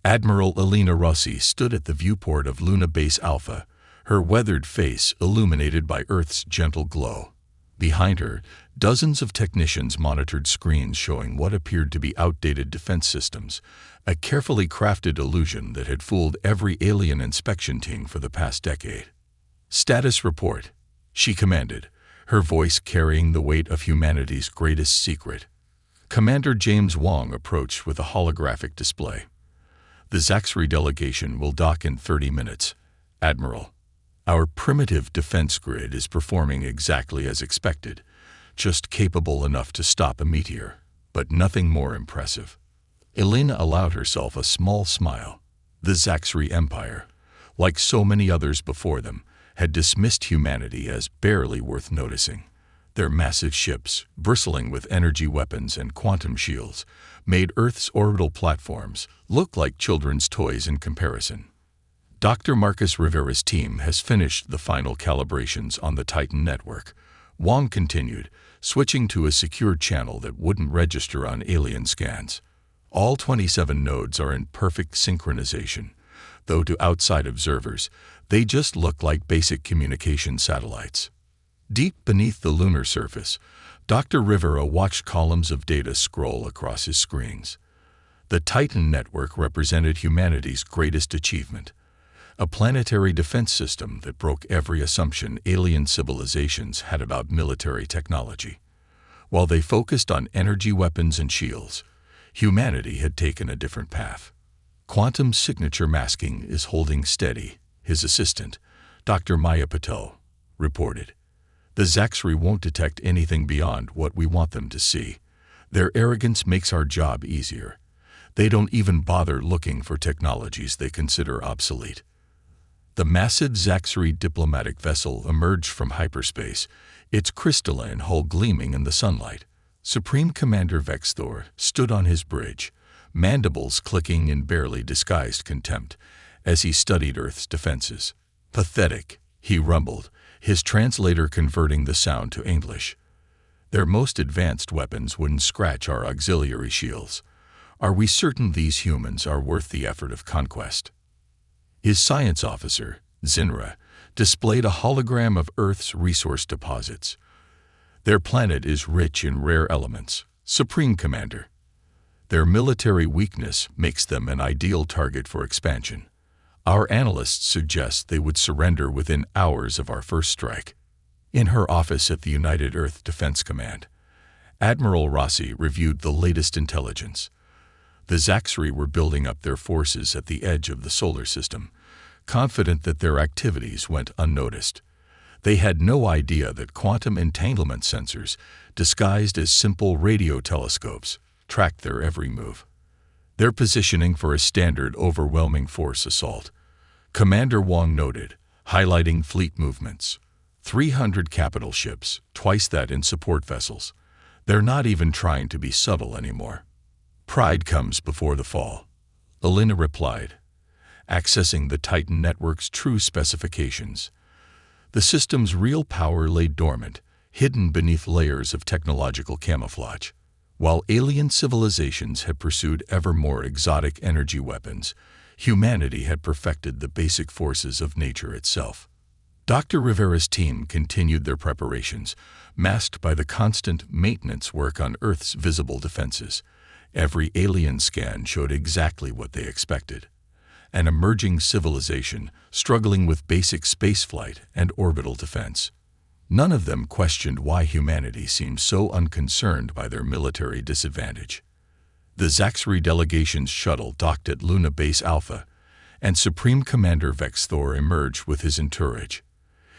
Admiral Elena Rossi stood at the viewport of Luna Base Alpha, her weathered face illuminated by Earth's gentle glow. Behind her, dozens of technicians monitored screens showing what appeared to be outdated defense systems, a carefully crafted illusion that had fooled every alien inspection team for the past decade. "Status report," she commanded, her voice carrying the weight of humanity's greatest secret. Commander James Wong approached with a holographic display. "The Zaxri delegation will dock in 30 minutes, Admiral. Our primitive defense grid is performing exactly as expected, just capable enough to stop a meteor, but nothing more impressive." Elena allowed herself a small smile. The Zaxri Empire, like so many others before them, had dismissed humanity as barely worth noticing. Their massive ships, bristling with energy weapons and quantum shields, made Earth's orbital platforms look like children's toys in comparison. Dr. Marcus Rivera's team has finished the final calibrations on the Titan network, Wong continued, switching to a secured channel that wouldn't register on alien scans. All 27 nodes are in perfect synchronization, though to outside observers, they just look like basic communication satellites. Deep beneath the lunar surface, Dr. Rivera watched columns of data scroll across his screens. The Titan network represented humanity's greatest achievement, a planetary defense system that broke every assumption alien civilizations had about military technology. While they focused on energy weapons and shields, humanity had taken a different path. "Quantum signature masking is holding steady," his assistant, Dr. Maya Patel, reported. "The Zaxri won't detect anything beyond what we want them to see. Their arrogance makes our job easier. They don't even bother looking for technologies they consider obsolete." The massive Zaxri diplomatic vessel emerged from hyperspace, its crystalline hull gleaming in the sunlight. Supreme Commander Vexthor stood on his bridge, mandibles clicking in barely disguised contempt, as he studied Earth's defenses. "Pathetic," he rumbled, his translator converting the sound to English. "Their most advanced weapons wouldn't scratch our auxiliary shields. Are we certain these humans are worth the effort of conquest?" His science officer, Zinra, displayed a hologram of Earth's resource deposits. "Their planet is rich in rare elements, Supreme Commander. Their military weakness makes them an ideal target for expansion. Our analysts suggest they would surrender within hours of our first strike." In her office at the United Earth Defense Command, Admiral Rossi reviewed the latest intelligence. The Zaxri were building up their forces at the edge of the solar system, confident that their activities went unnoticed. They had no idea that quantum entanglement sensors, disguised as simple radio telescopes, tracked their every move. "They're positioning for a standard overwhelming force assault," Commander Wong noted, highlighting fleet movements. 300 capital ships, twice that in support vessels. They're not even trying to be subtle anymore. "Pride comes before the fall," Elena replied, accessing the Titan network's true specifications. The system's real power lay dormant, hidden beneath layers of technological camouflage. While alien civilizations had pursued ever more exotic energy weapons, humanity had perfected the basic forces of nature itself. Dr. Rivera's team continued their preparations, masked by the constant maintenance work on Earth's visible defenses. Every alien scan showed exactly what they expected: an emerging civilization struggling with basic spaceflight and orbital defense. None of them questioned why humanity seemed so unconcerned by their military disadvantage. The Zaxri delegation's shuttle docked at Luna Base Alpha, and Supreme Commander Vexthor emerged with his entourage.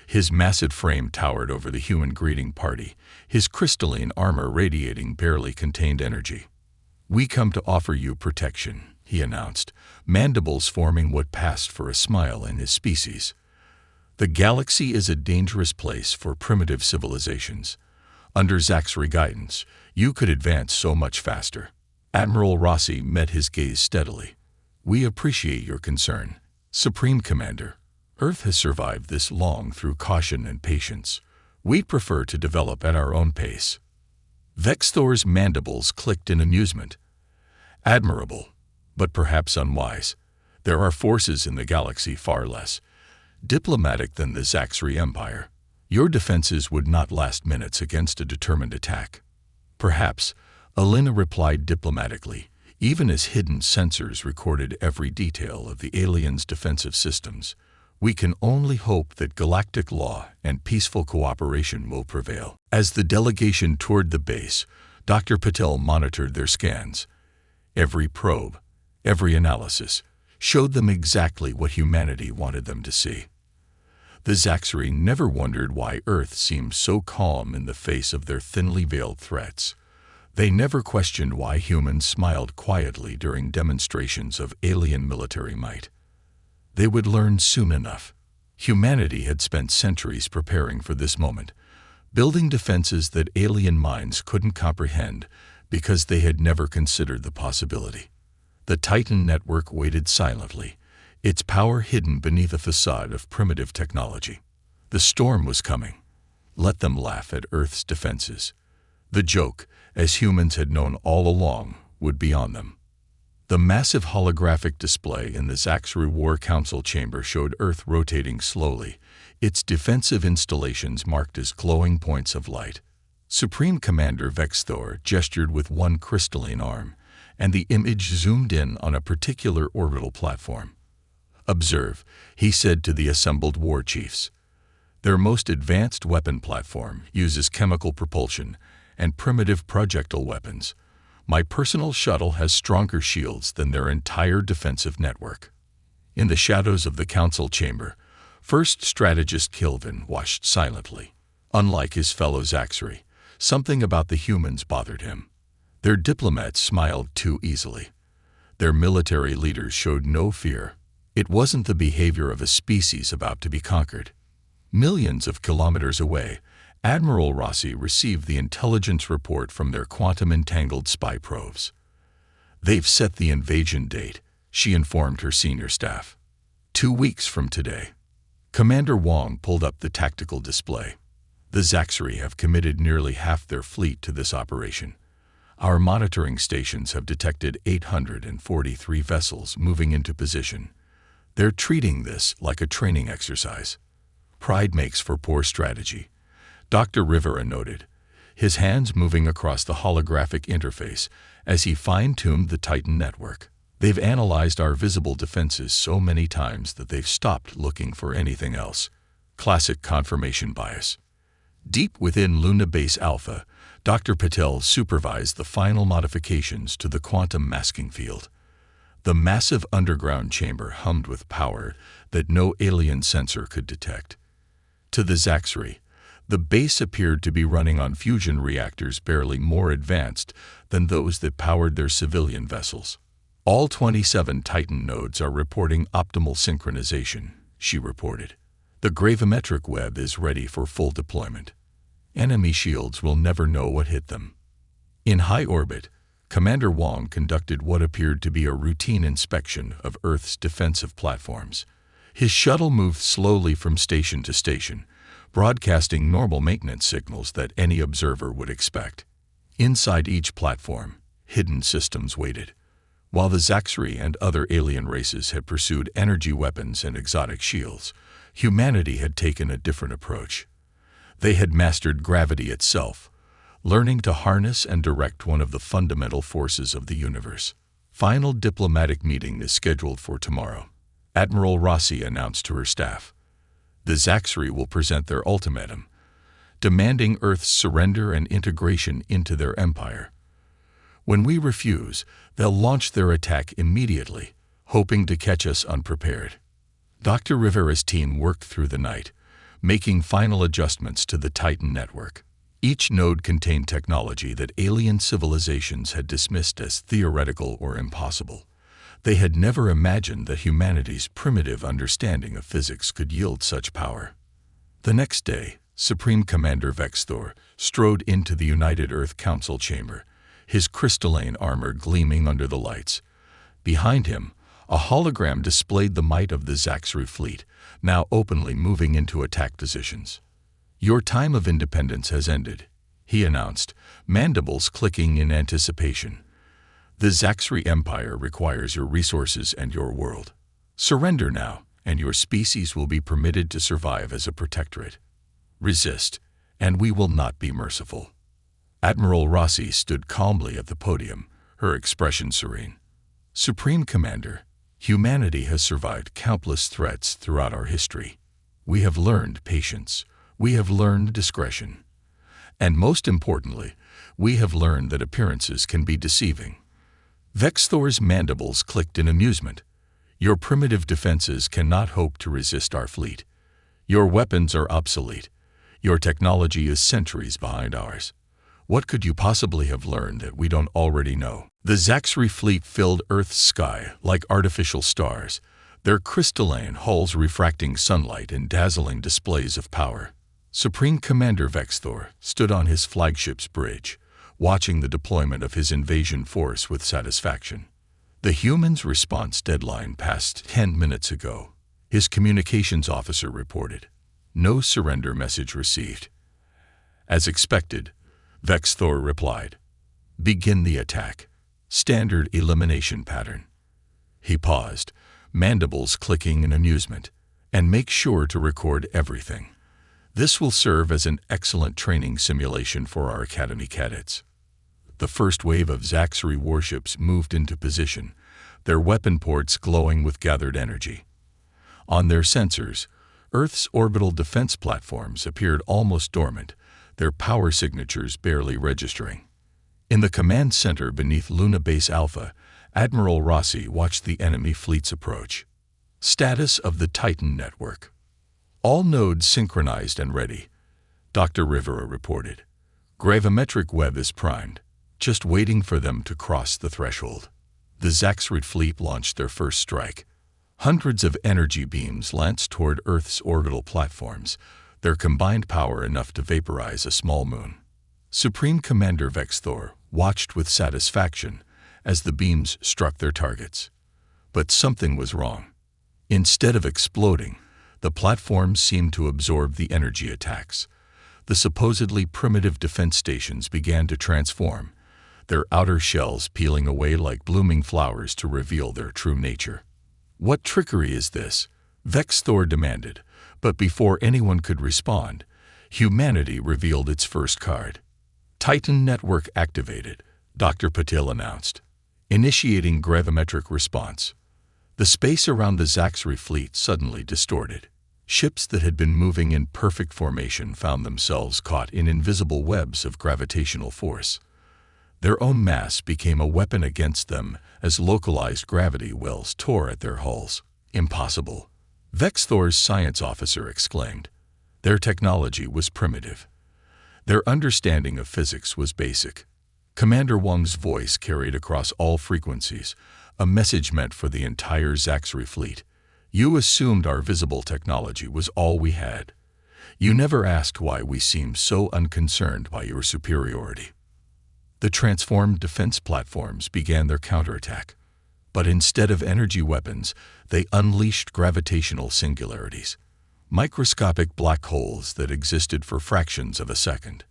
His massive frame towered over the human greeting party, his crystalline armor radiating barely contained energy. "We come to offer you protection," he announced, mandibles forming what passed for a smile in his species. "The galaxy is a dangerous place for primitive civilizations. Under Zaxri guidance, you could advance so much faster." Admiral Rossi met his gaze steadily. "We appreciate your concern, Supreme Commander. Earth has survived this long through caution and patience. We'd prefer to develop at our own pace." Vexthor's mandibles clicked in amusement. "Admirable. but perhaps unwise. There are forces in the galaxy far less diplomatic than the Zaxri Empire. Your defenses would not last minutes against a determined attack. Perhaps, Alina replied diplomatically, even as hidden sensors recorded every detail of the aliens' defensive systems. We can only hope that galactic law and peaceful cooperation will prevail. As the delegation toured the base, Dr. Patel monitored their scans. Every probe, every analysis, showed them exactly what humanity wanted them to see. The Zaxri never wondered why Earth seemed so calm in the face of their thinly veiled threats. They never questioned why humans smiled quietly during demonstrations of alien military might. They would learn soon enough. Humanity had spent centuries preparing for this moment, building defenses that alien minds couldn't comprehend because they had never considered the possibility. The Titan network waited silently, its power hidden beneath a facade of primitive technology. The storm was coming. Let them laugh at Earth's defenses. The joke, as humans had known all along, would be on them. The massive holographic display in the Zaxri War Council chamber showed Earth rotating slowly, its defensive installations marked as glowing points of light. Supreme Commander Vexthor gestured with one crystalline arm, and the image zoomed in on a particular orbital platform. "Observe," he said to the assembled war chiefs. "Their most advanced weapon platform uses chemical propulsion and primitive projectile weapons. My personal shuttle has stronger shields than their entire defensive network." In the shadows of the council chamber, First Strategist Kilvin watched silently. Unlike his fellow Zaxri, something about the humans bothered him. Their diplomats smiled too easily. Their military leaders showed no fear. It wasn't the behavior of a species about to be conquered. Millions of kilometers away, Admiral Rossi received the intelligence report from their quantum-entangled spy probes. "They've set the invasion date," she informed her senior staff. 2 weeks from today." Commander Wong pulled up the tactical display. "The Zaxri have committed nearly half their fleet to this operation. Our monitoring stations have detected 843 vessels moving into position. They're treating this like a training exercise. Pride makes for poor strategy," Dr. Rivera noted, his hands moving across the holographic interface as he fine-tuned the Titan network. "They've analyzed our visible defenses so many times that they've stopped looking for anything else." Classic confirmation bias. Deep within Luna Base Alpha, Dr. Patel supervised the final modifications to the quantum masking field. The massive underground chamber hummed with power that no alien sensor could detect. To the Zaxri, the base appeared to be running on fusion reactors barely more advanced than those that powered their civilian vessels. "All 27 Titan nodes are reporting optimal synchronization," she reported. "The gravimetric web is ready for full deployment. Enemy shields will never know what hit them." In high orbit, Commander Wong conducted what appeared to be a routine inspection of Earth's defensive platforms. His shuttle moved slowly from station to station, broadcasting normal maintenance signals that any observer would expect. Inside each platform, hidden systems waited. While the Zaxri and other alien races had pursued energy weapons and exotic shields, humanity had taken a different approach. They had mastered gravity itself, learning to harness and direct one of the fundamental forces of the universe. Final diplomatic meeting is scheduled for tomorrow, Admiral Rossi announced to her staff. The Zaxri will present their ultimatum, demanding Earth's surrender and integration into their empire. When we refuse, they'll launch their attack immediately, hoping to catch us unprepared. Dr. Rivera's team worked through the night, making final adjustments to the Titan network. Each node contained technology that alien civilizations had dismissed as theoretical or impossible. They had never imagined that humanity's primitive understanding of physics could yield such power. The next day, Supreme Commander Vexthor strode into the United Earth Council chamber, his crystalline armor gleaming under the lights. Behind him, a hologram displayed the might of the Zaxri fleet, now openly moving into attack positions. "Your time of independence has ended," he announced, mandibles clicking in anticipation. The Zaxri Empire requires your resources and your world. Surrender now, and your species will be permitted to survive as a protectorate. Resist, and we will not be merciful." Admiral Rossi stood calmly at the podium, her expression serene. "Supreme Commander, humanity has survived countless threats throughout our history. We have learned patience. We have learned discretion. And most importantly, we have learned that appearances can be deceiving." Vexthor's mandibles clicked in amusement. "Your primitive defenses cannot hope to resist our fleet. Your weapons are obsolete. Your technology is centuries behind ours. What could you possibly have learned that we don't already know?" The Zaxri fleet filled Earth's sky like artificial stars, their crystalline hulls refracting sunlight in dazzling displays of power. Supreme Commander Vexthor stood on his flagship's bridge, watching the deployment of his invasion force with satisfaction. The humans' response deadline passed 10 minutes ago, his communications officer reported. No surrender message received. As expected, Vexthor replied, "Begin the attack. Standard elimination pattern." He paused, mandibles clicking in amusement, "And make sure to record everything. This will serve as an excellent training simulation for our Academy cadets." The first wave of Zaxri warships moved into position, their weapon ports glowing with gathered energy. On their sensors, Earth's orbital defense platforms appeared almost dormant, their power signatures barely registering. In the command center beneath Luna Base Alpha, Admiral Rossi watched the enemy fleet's approach. Status of the Titan network. "All nodes synchronized and ready," Dr. Rivera reported. "Gravimetric web is primed, just waiting for them to cross the threshold." The Zaxrid fleet launched their first strike. Hundreds of energy beams lanced toward Earth's orbital platforms, their combined power enough to vaporize a small moon. Supreme Commander Vexthor watched with satisfaction as the beams struck their targets. But something was wrong. Instead of exploding, the platforms seemed to absorb the energy attacks. The supposedly primitive defense stations began to transform, their outer shells peeling away like blooming flowers to reveal their true nature. "What trickery is this?" Vexthor demanded, but before anyone could respond, humanity revealed its first card. "Titan network activated," Dr. Patil announced, initiating gravimetric response. The space around the Zaxri fleet suddenly distorted. Ships that had been moving in perfect formation found themselves caught in invisible webs of gravitational force. Their own mass became a weapon against them as localized gravity wells tore at their hulls. "Impossible," Vexthor's science officer exclaimed. Their technology was primitive. Their understanding of physics was basic. Commander Wang's voice carried across all frequencies, a message meant for the entire Zaxri fleet. "You assumed our visible technology was all we had. You never asked why we seemed so unconcerned by your superiority." The transformed defense platforms began their counterattack, but instead of energy weapons, they unleashed gravitational singularities, microscopic black holes that existed for fractions of a second.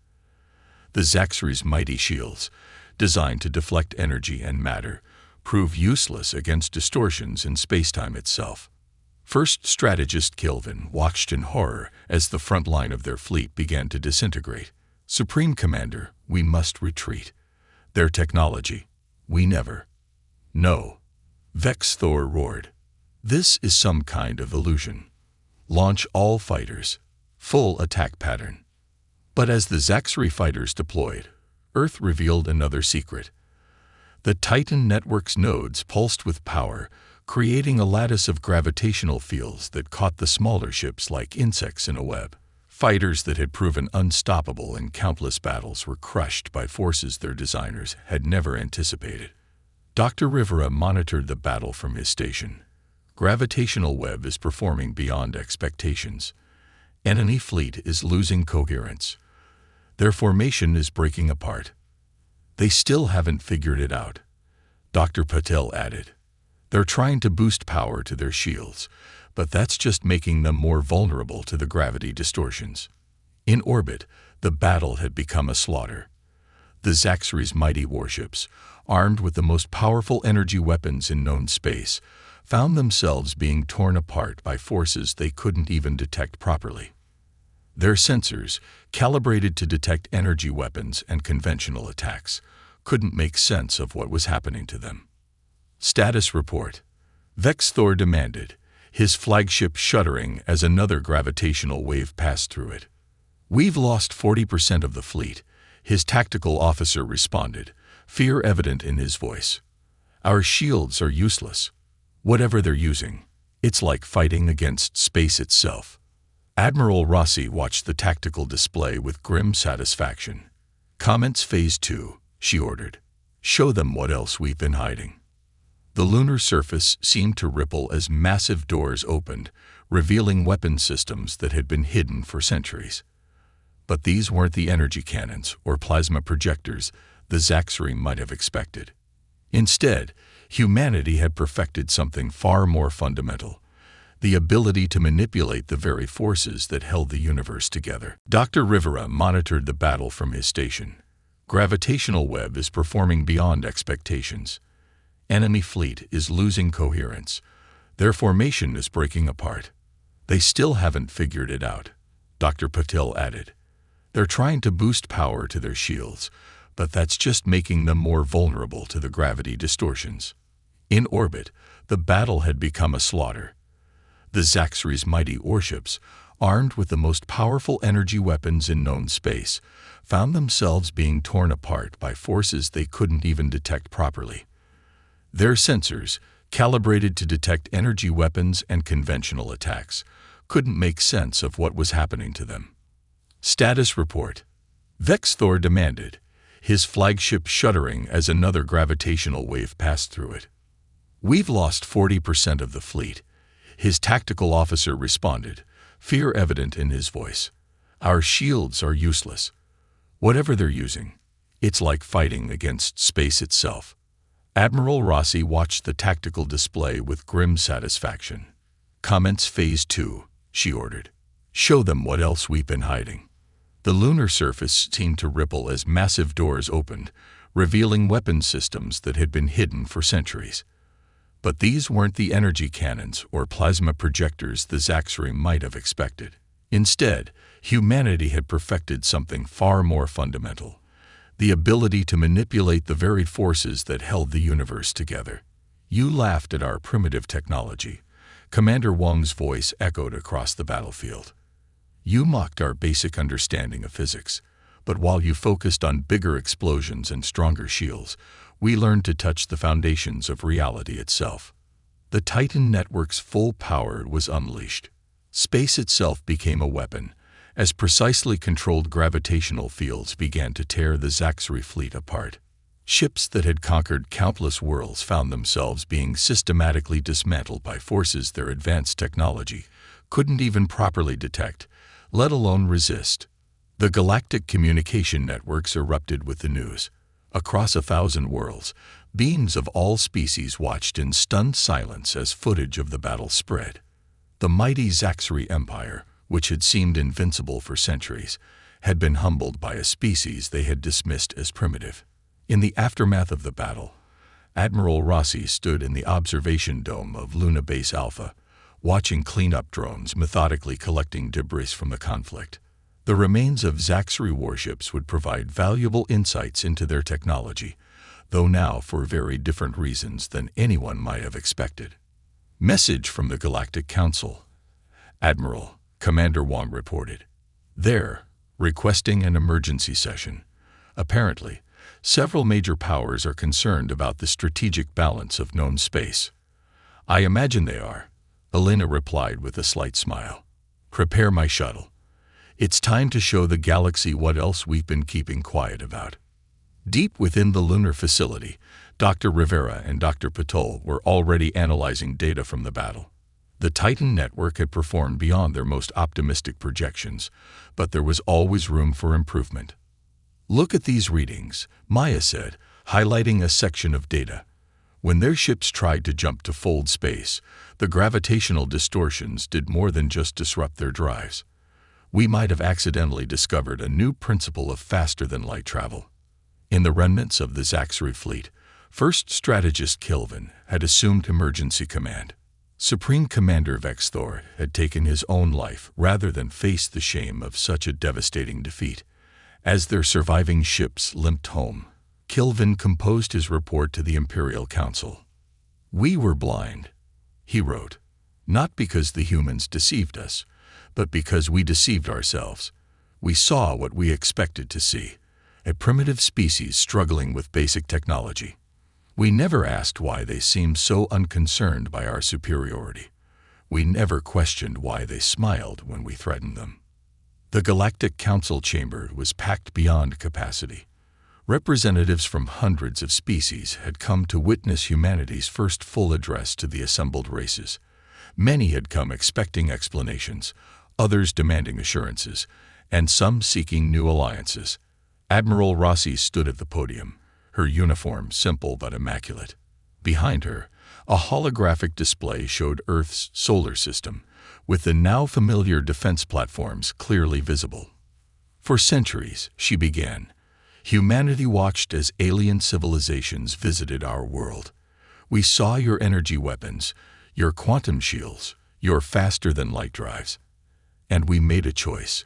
The Zaxri's mighty shields, designed to deflect energy and matter, proved useless against distortions in spacetime itself. First Strategist Kelvin watched in horror as the front line of their fleet began to disintegrate. "Supreme Commander, we must retreat. Their technology, we never." "No," Vexthor roared. "This is some kind of illusion. Launch all fighters. Full attack pattern." But as the Zaxri fighters deployed, Earth revealed another secret. The Titan network's nodes pulsed with power, creating a lattice of gravitational fields that caught the smaller ships like insects in a web. Fighters that had proven unstoppable in countless battles were crushed by forces their designers had never anticipated. Dr. Rivera monitored the battle from his station. Gravitational web is performing beyond expectations. Enemy fleet is losing coherence. Their formation is breaking apart. They still haven't figured it out, Dr. Patel added. They're trying to boost power to their shields, but that's just making them more vulnerable to the gravity distortions. In orbit, the battle had become a slaughter. The Zaxxry's mighty warships, armed with the most powerful energy weapons in known space, found themselves being torn apart by forces they couldn't even detect properly. Their sensors, calibrated to detect energy weapons and conventional attacks, couldn't make sense of what was happening to them. Status report. Vexthor demanded, his flagship shuddering as another gravitational wave passed through it. "We've lost 40% of the fleet," his tactical officer responded, fear evident in his voice. "Our shields are useless. Whatever they're using, it's like fighting against space itself." Admiral Rossi watched the tactical display with grim satisfaction. "Commence Phase 2, she ordered. "Show them what else we've been hiding." The lunar surface seemed to ripple as massive doors opened, revealing weapon systems that had been hidden for centuries. But these weren't the energy cannons or plasma projectors the Zaxxry might have expected. Instead, humanity had perfected something far more fundamental: the ability to manipulate the very forces that held the universe together. Dr. Rivera monitored the battle from his station. "Gravitational web is performing beyond expectations. Enemy fleet is losing coherence. Their formation is breaking apart. They still haven't figured it out," Dr. Patel added. "They're trying to boost power to their shields, but that's just making them more vulnerable to the gravity distortions." In orbit, the battle had become a slaughter. The Zaxxry's mighty warships, armed with the most powerful energy weapons in known space, found themselves being torn apart by forces they couldn't even detect properly. Their sensors, calibrated to detect energy weapons and conventional attacks, couldn't make sense of what was happening to them. Status report. Vexthor demanded, his flagship shuddering as another gravitational wave passed through it. "We've lost 40% of the fleet," his tactical officer responded, fear evident in his voice. "Our shields are useless. Whatever they're using, it's like fighting against space itself." Admiral Rossi watched the tactical display with grim satisfaction. "Commence Phase 2, she ordered. "Show them what else we've been hiding." The lunar surface seemed to ripple as massive doors opened, revealing weapon systems that had been hidden for centuries. But these weren't the energy cannons or plasma projectors the Zaxxry might have expected. Instead, humanity had perfected something far more fundamental: the ability to manipulate the very forces that held the universe together. "You laughed at our primitive technology," Commander Wang's voice echoed across the battlefield. "You mocked our basic understanding of physics, but while you focused on bigger explosions and stronger shields, we learned to touch the foundations of reality itself." The Titan network's full power was unleashed. Space itself became a weapon, as precisely controlled gravitational fields began to tear the Zaxxry fleet apart. Ships that had conquered countless worlds found themselves being systematically dismantled by forces their advanced technology couldn't even properly detect, let alone resist. The galactic communication networks erupted with the news. Across 1,000 worlds, beings of all species watched in stunned silence as footage of the battle spread. The mighty Zaxxry Empire, which had seemed invincible for centuries, had been humbled by a species they had dismissed as primitive. In the aftermath of the battle, Admiral Rossi stood in the observation dome of Luna Base Alpha, watching cleanup drones methodically collecting debris from the conflict. The remains of Zaxxry warships would provide valuable insights into their technology, though now for very different reasons than anyone might have expected. "Message from the Galactic Council. Admiral," Commander Wang reported. "They're requesting an emergency session. Apparently, several major powers are concerned about the strategic balance of known space." "I imagine they are," Elena replied with a slight smile. "Prepare my shuttle. It's time to show the galaxy what else we've been keeping quiet about." Deep within the lunar facility, Dr. Rivera and Dr. Patel were already analyzing data from the battle. The Titan network had performed beyond their most optimistic projections, but there was always room for improvement. "Look at these readings," Maya said, highlighting a section of data. "When their ships tried to jump to fold space, the gravitational distortions did more than just disrupt their drives. We might have accidentally discovered a new principle of faster-than-light travel." In the remnants of the Zaxxary fleet, First Strategist Kelvin had assumed emergency command. Supreme Commander Vexthor had taken his own life rather than face the shame of such a devastating defeat. As their surviving ships limped home, Kelvin composed his report to the Imperial Council. "We were blind," he wrote, "not because the humans deceived us, but because we deceived ourselves. We saw what we expected to see, a primitive species struggling with basic technology. We never asked why they seemed so unconcerned by our superiority. We never questioned why they smiled when we threatened them." The Galactic Council chamber was packed beyond capacity. Representatives from hundreds of species had come to witness humanity's first full address to the assembled races. Many had come expecting explanations, others demanding assurances, and some seeking new alliances. Admiral Rossi stood at the podium, her uniform simple but immaculate. Behind her, a holographic display showed Earth's solar system, with the now familiar defense platforms clearly visible. "For centuries," she began, "humanity watched as alien civilizations visited our world. We saw your energy weapons, your quantum shields, your faster-than-light drives. And we made a choice.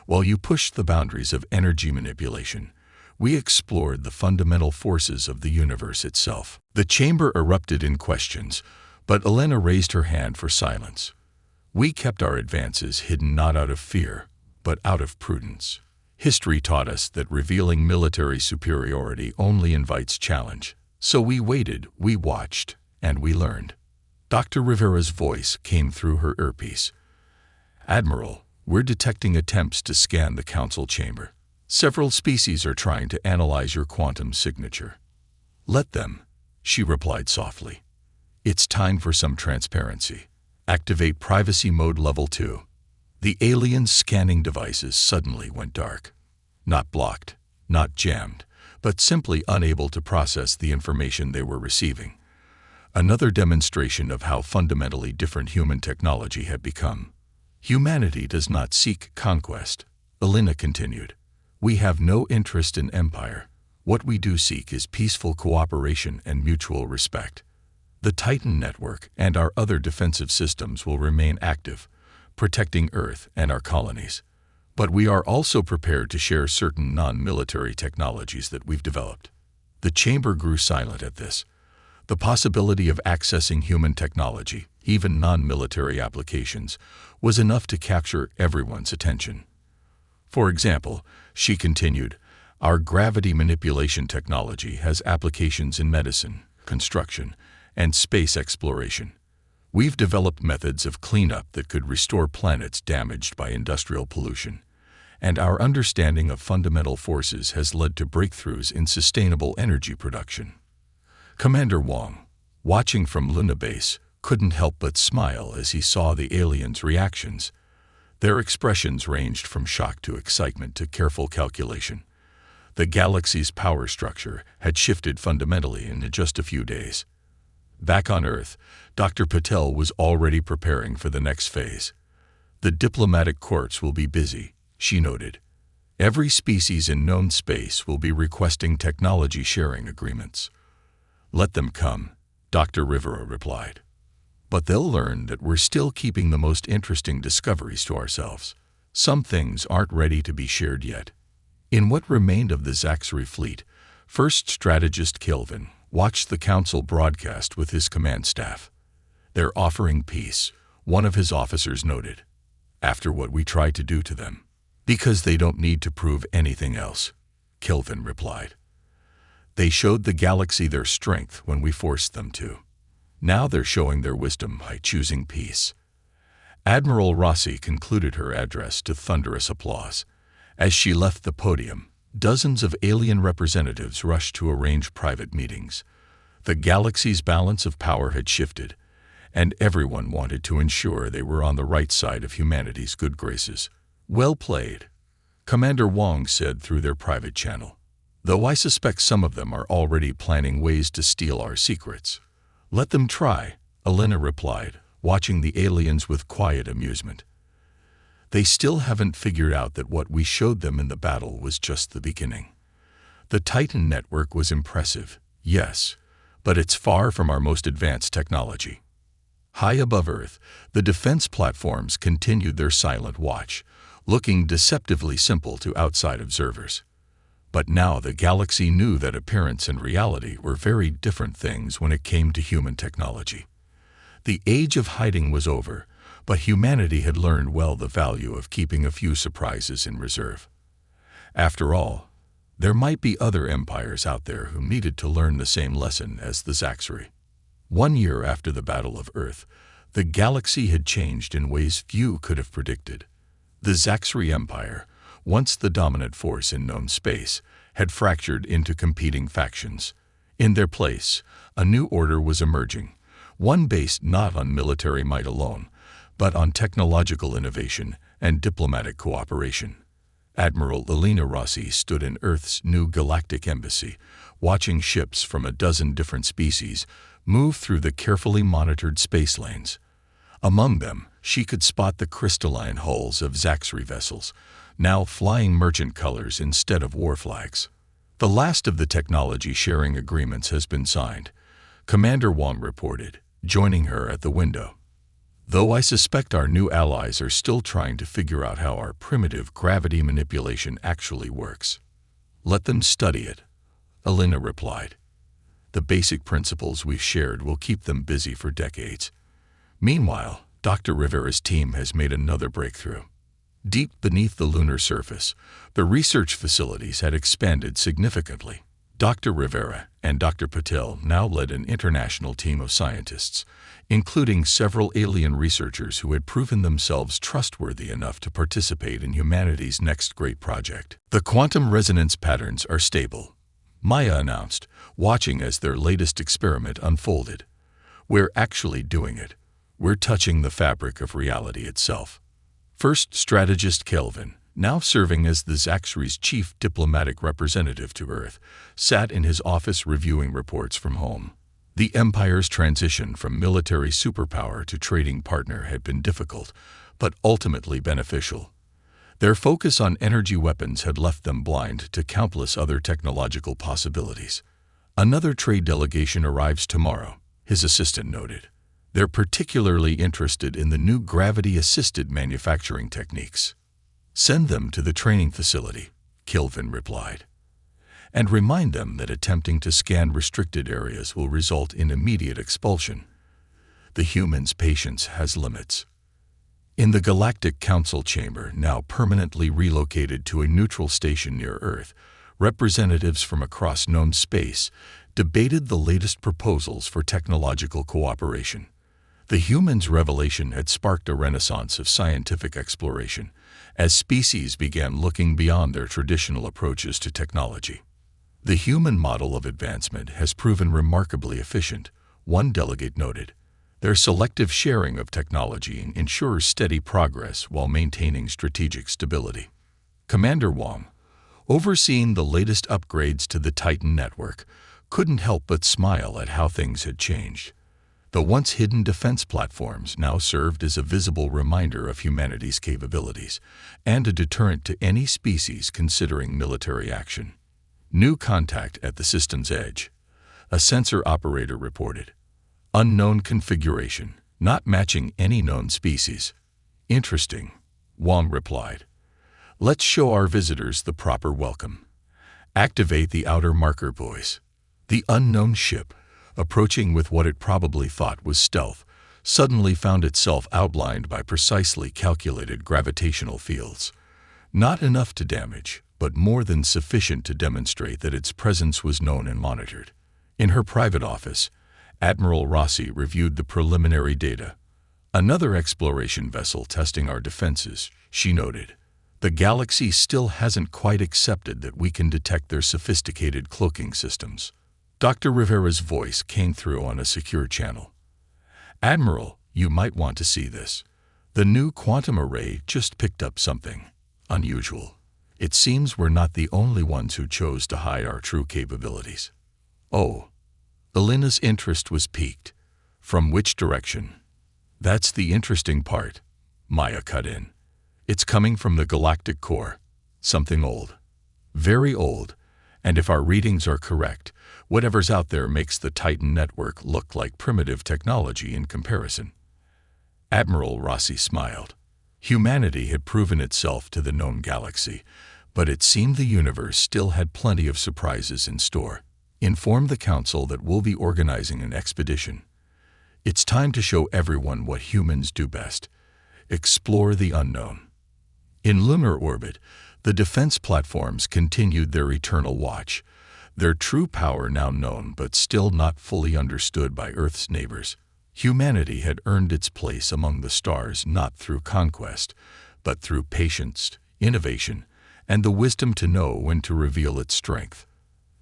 While you pushed the boundaries of energy manipulation, we explored the fundamental forces of the universe itself." The chamber erupted in questions, but Elena raised her hand for silence. "We kept our advances hidden not out of fear, but out of prudence. History taught us that revealing military superiority only invites challenge. So we waited, we watched, and we learned." Dr. Rivera's voice came through her earpiece. "Admiral, we're detecting attempts to scan the council chamber. Several species are trying to analyze your quantum signature." "Let them," she replied softly. "It's time for some transparency. Activate privacy mode level 2. The alien scanning devices suddenly went dark. Not blocked, not jammed, but simply unable to process the information they were receiving. Another demonstration of how fundamentally different human technology had become. "Humanity does not seek conquest," Elena continued. "We have no interest in empire. What we do seek is peaceful cooperation and mutual respect. The Titan network and our other defensive systems will remain active, protecting Earth and our colonies. But we are also prepared to share certain non-military technologies that we've developed." The chamber grew silent at this. The possibility of accessing human technology, even non-military applications, was enough to capture everyone's attention. "For example," she continued, "our gravity manipulation technology has applications in medicine, construction, and space exploration. We've developed methods of cleanup that could restore planets damaged by industrial pollution. And our understanding of fundamental forces has led to breakthroughs in sustainable energy production." Commander Wong, watching from Luna Base, couldn't help but smile as he saw the aliens' reactions. Their expressions ranged from shock to excitement to careful calculation. The galaxy's power structure had shifted fundamentally in just a few days. Back on Earth, Dr. Patel was already preparing for the next phase. "The diplomatic courts will be busy," she noted. "Every species in known space will be requesting technology sharing agreements." "Let them come," Dr. Rivera replied. "But they'll learn that we're still keeping the most interesting discoveries to ourselves. Some things aren't ready to be shared yet." In what remained of the Zaxxary fleet, First Strategist Kelvin watched the council broadcast with his command staff. "They're offering peace," one of his officers noted, "after what we tried to do to them." "Because they don't need to prove anything else," Kelvin replied. "They showed the galaxy their strength when we forced them to. Now they're showing their wisdom by choosing peace." Admiral Rossi concluded her address to thunderous applause. As she left the podium, dozens of alien representatives rushed to arrange private meetings. The galaxy's balance of power had shifted, and everyone wanted to ensure they were on the right side of humanity's good graces. "Well played," Commander Wong said through their private channel. "Though I suspect some of them are already planning ways to steal our secrets." "Let them try," Elena replied, watching the aliens with quiet amusement. "They still haven't figured out that what we showed them in the battle was just the beginning. The Titan network was impressive, yes, but it's far from our most advanced technology. High above Earth, the defense platforms continued their silent watch, looking deceptively simple to outside observers. But now the galaxy knew that appearance and reality were very different things when it came to human technology. The age of hiding was over, but humanity had learned well the value of keeping a few surprises in reserve. After all, there might be other empires out there who needed to learn the same lesson as the Zaxri. 1 year after the Battle of Earth, the galaxy had changed in ways few could have predicted. The Zaxri Empire, once the dominant force in known space, had fractured into competing factions. In their place, a new order was emerging, one based not on military might alone, but on technological innovation and diplomatic cooperation. Admiral Elena Rossi stood in Earth's new Galactic embassy, watching ships from a dozen different species move through the carefully monitored space lanes. Among them, she could spot the crystalline hulls of Zaxri vessels, now flying merchant colors instead of war flags. The last of the technology-sharing agreements has been signed, Commander Wong reported, joining her at the window. Though I suspect our new allies are still trying to figure out how our primitive gravity manipulation actually works. Let them study it, Elena replied. The basic principles we've shared will keep them busy for decades. Meanwhile, Dr. Rivera's team has made another breakthrough. Deep beneath the lunar surface, the research facilities had expanded significantly. Dr. Rivera and Dr. Patel now led an international team of scientists, including several alien researchers who had proven themselves trustworthy enough to participate in humanity's next great project. The quantum resonance patterns are stable, Maya announced, watching as their latest experiment unfolded. We're actually doing it. We're touching the fabric of reality itself. First strategist Kelvin, now serving as the Zaxri's chief diplomatic representative to Earth, sat in his office reviewing reports from home. The Empire's transition from military superpower to trading partner had been difficult, but ultimately beneficial. Their focus on energy weapons had left them blind to countless other technological possibilities. Another trade delegation arrives tomorrow, his assistant noted. They're particularly interested in the new gravity-assisted manufacturing techniques. Send them to the training facility, Kelvin replied. And remind them that attempting to scan restricted areas will result in immediate expulsion. The human's patience has limits. In the Galactic Council chamber, now permanently relocated to a neutral station near Earth, representatives from across known space debated the latest proposals for technological cooperation. The humans' revelation had sparked a renaissance of scientific exploration, as species began looking beyond their traditional approaches to technology. The human model of advancement has proven remarkably efficient, one delegate noted. Their selective sharing of technology ensures steady progress while maintaining strategic stability. Commander Wong, overseeing the latest upgrades to the Titan network, couldn't help but smile at how things had changed. The once hidden defense platforms now served as a visible reminder of humanity's capabilities and a deterrent to any species considering military action. New contact at the system's edge, a sensor operator reported. Unknown configuration, not matching any known species. Interesting, Wong replied. Let's show our visitors the proper welcome. Activate the outer marker buoys. The unknown ship, approaching with what it probably thought was stealth, suddenly found itself outlined by precisely calculated gravitational fields. Not enough to damage, but more than sufficient to demonstrate that its presence was known and monitored. In her private office, Admiral Rossi reviewed the preliminary data. Another exploration vessel testing our defenses, she noted. The galaxy still hasn't quite accepted that we can detect their sophisticated cloaking systems. Dr. Rivera's voice came through on a secure channel. Admiral, you might want to see this. The new quantum array just picked up something unusual. It seems we're not the only ones who chose to hide our true capabilities. Oh, Elena's interest was piqued. From which direction? That's the interesting part, Maya cut in. It's coming from the galactic core, something old, very old, And if our readings are correct, whatever's out there makes the Titan network look like primitive technology in comparison. Admiral Rossi smiled. Humanity had proven itself to the known galaxy, but it seemed the universe still had plenty of surprises in store. Inform the Council that we'll be organizing an expedition. It's time to show everyone what humans do best: explore the unknown. In lunar orbit, the defense platforms continued their eternal watch, their true power now known but still not fully understood by Earth's neighbors. Humanity had earned its place among the stars not through conquest, but through patience, innovation, and the wisdom to know when to reveal its strength.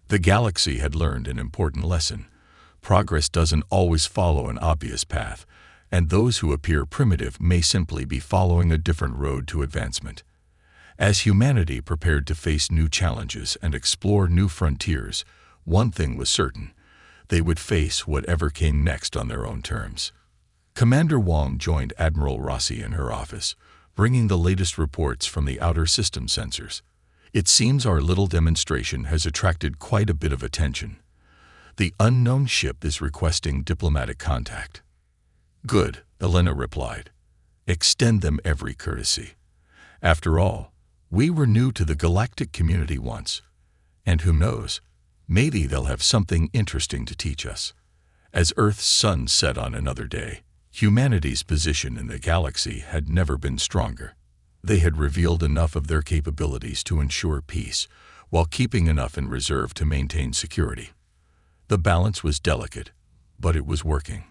The galaxy had learned an important lesson. Progress doesn't always follow an obvious path, and those who appear primitive may simply be following a different road to advancement. As humanity prepared to face new challenges and explore new frontiers, one thing was certain: they would face whatever came next on their own terms. Commander Wong joined Admiral Rossi in her office, bringing the latest reports from the outer system sensors. It seems our little demonstration has attracted quite a bit of attention. The unknown ship is requesting diplomatic contact. Good, Elena replied. Extend them every courtesy. After all, we were new to the galactic community once, and who knows, maybe they'll have something interesting to teach us. As Earth's sun set on another day, humanity's position in the galaxy had never been stronger. They had revealed enough of their capabilities to ensure peace, while keeping enough in reserve to maintain security. The balance was delicate, but it was working.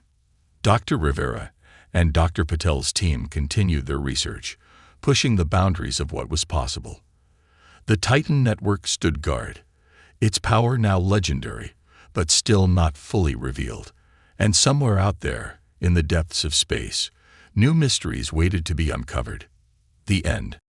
Dr. Rivera and Dr. Patel's team continued their research, pushing the boundaries of what was possible. The Titan network stood guard, its power now legendary, but still not fully revealed. And somewhere out there, in the depths of space, new mysteries waited to be uncovered. The end.